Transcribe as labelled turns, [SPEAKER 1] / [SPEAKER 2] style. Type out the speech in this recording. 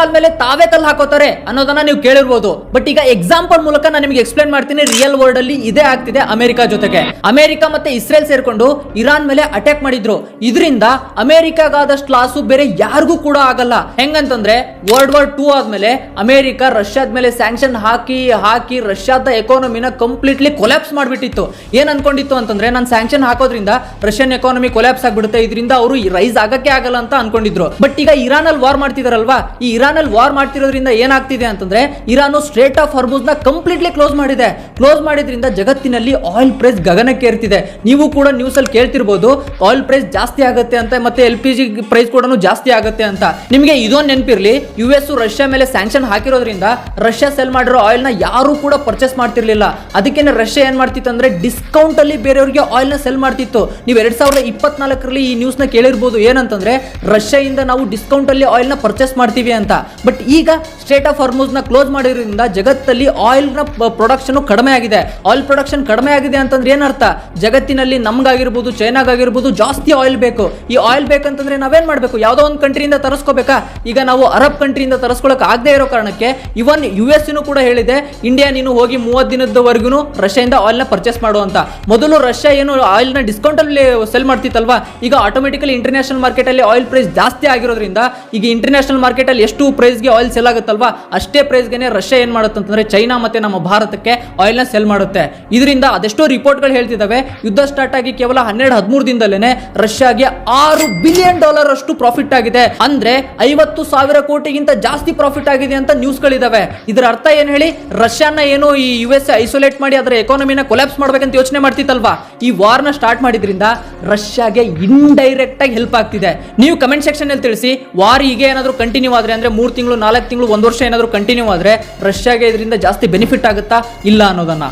[SPEAKER 1] ಕಾಲ ಮೇಲೆ ತಾವೇ ಕಲ್ಲು ಹಾಕೋತಾರೆ ಅನ್ನೋದನ್ನ ನೀವು ಕೇಳಿರ್ಬೋದು. ಬಟ್ ಈಗ ಎಕ್ಸಾಂಪಲ್ ಮೂಲಕ ನಾನು ನಿಮಗೆ ಎಕ್ಸ್ಪ್ಲೇನ್ ಮಾಡ್ತೀನಿ. ರಿಯಲ್ ವರ್ಲ್ಡ್ ಅಲ್ಲಿ ಇದೇ ಆಗ್ತಿದೆ ಅಮೆರಿಕ ಜೊತೆಗೆ. ಅಮೆರಿಕ ಮತ್ತೆ ಇಸ್ರೇಲ್ ಸೇರ್ಕೊಂಡು ಇರಾನ್ ಮೇಲೆ ಅಟ್ಯಾಕ್ ಮಾಡಿದ್ರು. ಇದರಿಂದ ಅಮೆರಿಕಾಗಾದಷ್ಟು ಲಾಸು ಬೇರೆ ಯಾರಿಗೂ ಕೂಡ ಆಗಲ್ಲ. ಹೆಂಗಂತಂದ್ರೆ ವರ್ಲ್ಡ್ ವಾರ್ 2 ಆದ್ಮೇಲೆ ಅಮೆರಿಕ ರಷ್ಯಾದ ಮೇಲೆ ಸ್ಯಾಂಕ್ಷನ್ ಹಾಕಿ ರಷ್ಯಾದ ಎಕಾನಮಿನ ಕಂಪ್ಲೀಟ್ಲಿ ಕೊಲ್ಯಾಪ್ಸ್ ಮಾಡ್ಬಿಟ್ಟಿತ್ತು. ಏನ್ ಅನ್ಕೊಂಡಿತ್ತು ಅಂತಂದ್ರೆ ನಾನು ಸ್ಯಾಂಕ್ಷನ್ ಹಾಕೋದ್ರಿಂದ ರಷ್ಯನ್ ಎಕಾನಮಿ ಕೊಲ್ಯಾಪ್ಸ್ ಆಗ್ಬಿಡುತ್ತೆ, ಇದರಿಂದ ಅವರು ರೈಸ್ ಆಗಕ್ಕೆ ಆಗಲ್ಲ ಅಂತ ಅನ್ಕೊಂಡಿದ್ರು. ಬಟ್ ಈಗ ಇರಾನ್ ಅಲ್ಲಿ ವಾರ್ ಮಾಡ್ತಿದಾರಲ್ವಾ, ಈ ಇರಾನ್ ಅಲ್ಲಿ ವಾರ್ ಮಾಡ್ತಿರೋದ್ರಿಂದ ಏನಾಗ್ತಿದೆ ಅಂತಂದ್ರೆ ಇರಾನ್ ಸ್ಟ್ರೇಟ್ ಆಫ್ ಹಾರ್ಮುಜ್ ನ ಕಂಪ್ಲೀಟ್ಲಿ ಕ್ಲೋಸ್ ಮಾಡಿದೆ. ಕ್ಲೋಸ್ ಮಾಡಿದ್ರಿಂದ ಜಗತ್ತಿನಲ್ಲಿ ಆಯಿಲ್ ಪ್ರೈಸ್ ಗಗನಕ್ಕೆ ಏರ್ತಿದೆ. ನೀವು ಕೂಡ ನ್ಯೂಸ್ ಅಲ್ಲಿ ಕೇಳ್ತಿರ್ಬೋದು ಆಯಿಲ್ ಪ್ರೈಸ್ ಜಾಸ್ತಿ ಆಗುತ್ತೆ ಅಂತ, ಮತ್ತೆ LPG ಪ್ರೈಸ್ ಕೂಡ ಜಾಸ್ತಿ ಆಗುತ್ತೆ ಅಂತ. ನಿಮಗೆ ಇದೊಂದು ನೆನಪಿರ್ಲಿ, US ರಷ್ಯಾ ಮೇಲೆ ಸ್ಯಾಂಕ್ಷನ್ ಹಾಕಿರೋದ್ರಿಂದ ರಷ್ಯಾ ಸೆಲ್ ಮಾಡಿರೋ ಆಯಿಲ್ ನ ಯಾರು ಕೂಡ ಪರ್ಚೇಸ್ ಮಾಡ್ತಿರ್ಲಿಲ್ಲ. ಅದಕ್ಕೆ ರಷ್ಯಾ ಏನ್ ಮಾಡ್ತಿತ್ತು ಅಂದ್ರೆ ಡಿಸ್ಕೌಂಟ್ ಅಲ್ಲಿ ಬೇರೆಯವರಿಗೆ ಆಯಿಲ್ ನ ಸೆಲ್ ಮಾಡ್ತಿತ್ತು. ನೀವು 2024ರಲ್ಲಿ ಈ ನ್ಯೂಸ್ ನ ಕೇಳಿರ್ಬೋದು, ಏನಂತಂದ್ರೆ ರಷ್ಯಾದಿಂದ ನಾವು ಡಿಸ್ಕೌಂಟ್ ಅಲ್ಲಿ ಆಯಿಲ್ ನ ಪರ್ಚೇಸ್ ಮಾಡ್ತೀವಿ ಅಂತ. ಬಟ್ ಈಗ ಸ್ಟ್ರೇಟ್ ಆಫ್ ಹಾರ್ಮುಜ್ ನ ಕ್ಲೋಸ್ ಮಾಡಿರೋದ್ರಿಂದ ಜಗತ್ತಲ್ಲಿ ಆಯಿಲ್ ನ ಪ್ರೊಡಕ್ಷನ್ ಕಡಿಮೆ ಆಗಿದೆ. ಆಯಿಲ್ ಪ್ರೊಡಕ್ಷನ್ ಕಡಿಮೆ ಆಗಿದೆ ಅಂತಂದ್ರೆ ಏನರ್ಥ, ಜಗತ್ತಿನಲ್ಲಿ ನಮ್ಗಾಗಿರ್ಬೋದು ಚೈನಾಗಿರ್ಬೋದು ಜಾಸ್ತಿ ಆಯಿಲ್ ಬೇಕು. ಈ ಆಯಿಲ್ ಬೇಕಂತಂದ್ರೆ ನಾವೇನ್ ಮಾಡ್ಬೇಕು, ಯಾವ್ದೋ ಒಂದು ಕಂಟ್ರಿಯಿಂದ ತರಿಸ್ಕೋಬೇಕಾ? ಈಗ ನಾವು ಅರಬ್ ಕಂಟ್ರಿಯಿಂದ ತರಿಸ್ಕೊಳಕ್ ಆಗದೆ ಇರೋ ಕಾರಣಕ್ಕೆ ಇವನ್ US ಕೂಡ ಹೇಳಿದೆ, ಇಂಡಿಯಾ ನೀನು ಹೋಗಿ 30 ದಿನದವರೆಗೂ ರಷ್ಯಾದಿಂದ ಆಯಿಲ್ ನ ಪರ್ಚೇಸ್ ಮಾಡುವಂತ. ಮೊದಲು ರಷ್ಯಾ ಏನು ಆಯಿಲ್ ನ ಡಿಸ್ಕೌಂಟ್ ಅಲ್ಲಿ ಸೆಲ್ ಮಾಡ್ತಿತ್ತಲ್ವಾ, ಈಗ ಆಟೋಮೆಟಿಕಲಿ ಇಂಟರ್ನ್ಯಾಷನಲ್ ಮಾರ್ಕೆಟ್ ಅಲ್ಲಿ ಆಯಿಲ್ ಪ್ರೈಸ್ ಜಾಸ್ತಿ ಆಗಿರೋದ್ರಿಂದ ಈಗ ಇಂಟರ್ನ್ಯಾಷನಲ್ ಮಾರ್ಕೆಟ್ ಅಲ್ಲಿ ಎಷ್ಟು ಪ್ರೈಸ್ಗೆ ಆಯಿಲ್ ಸೆಲ್ ಆಗುತ್ತಲ್ವಾ ಅಷ್ಟೇ ಪ್ರೈಸ್ಗೆ ರಷ್ಯಾ ಏನ್ ಮಾಡುತ್ತೆ ಅಂತಂದ್ರೆ ಚೈನಾ ಮತ್ತೆ ನಮ್ಮ ಭಾರತಕ್ಕೆ ಆಯಿಲ್ ನ ಸೆಲ್ ಮಾಡುತ್ತೆ. ಇದರಿಂದ ಅದೆಷ್ಟೋ ರಿಪೋರ್ಟ್ಗಳು ಹೇಳ್ತಿದ್ದಾವೆ, ಯುದ್ಧ ಸ್ಟಾರ್ಟ್ ಆಗಿ ಕೇವಲ 12-13 ದಿನದಲ್ಲೇನೆ ರಷ್ಯಾಗೆ $6 ಬಿಲಿಯನ್ ಅಷ್ಟು ಪ್ರಾಫಿಟ್ ಆಗಿದೆ. ಅಂದ್ರೆ 50,000 ಕೋಟಿಗಿಂತ ಜಾಸ್ತಿ ಪ್ರಾಫಿಟ್ ಆಗಿದೆ ಅಂತ ನ್ಯೂಸ್ ಗಳಿದಾವೆ. ಇದರ ಅರ್ಥ ಏನ್ ಹೇಳಿ, ರಷ್ಯಾನ ಏನು ಈ US ಐಸೋಲೇಟ್ ಮಾಡಿ ಅದರ ಎಕಾನಮಿನ ಕೊಲ್ಯಾಪ್ಸ್ ಮಾಡ್ಬೇಕಂತ ಯೋಚನೆ ಮಾಡ್ತಿತ್ತಲ್ವಾ, ಈ ವಾರ್ ನ ಸ್ಟಾರ್ಟ್ ಮಾಡಿದ್ರಿಂದ ರಷ್ಯಾಗೆ ಇಂಡೈರೆಕ್ಟ್ ಆಗಿ ಹೆಲ್ಪ್ ಆಗ್ತಿದೆ. ನೀವು ಕಮೆಂಟ್ ಸೆಕ್ಷನ್ ಅಲ್ಲಿ ತಿಳಿಸಿ, ವಾರ್ ಹೀಗೆ ಏನಾದ್ರು ಕಂಟಿನ್ಯೂ ಆದ್ರೆ ಅಂದ್ರೆ 3 ತಿಂಗಳು 4 ತಿಂಗಳು 1 ವರ್ಷ ಏನಾದ್ರು ಕಂಟಿನ್ಯೂ ಆದ್ರೆ ರಷ್ಯಾಗೆ ಇದರಿಂದ ಜಾಸ್ತಿ ಬೆನಿಫಿಟ್ ಆಗುತ್ತಾ ಇಲ್ಲ ಅನ್ನೋದನ್ನ.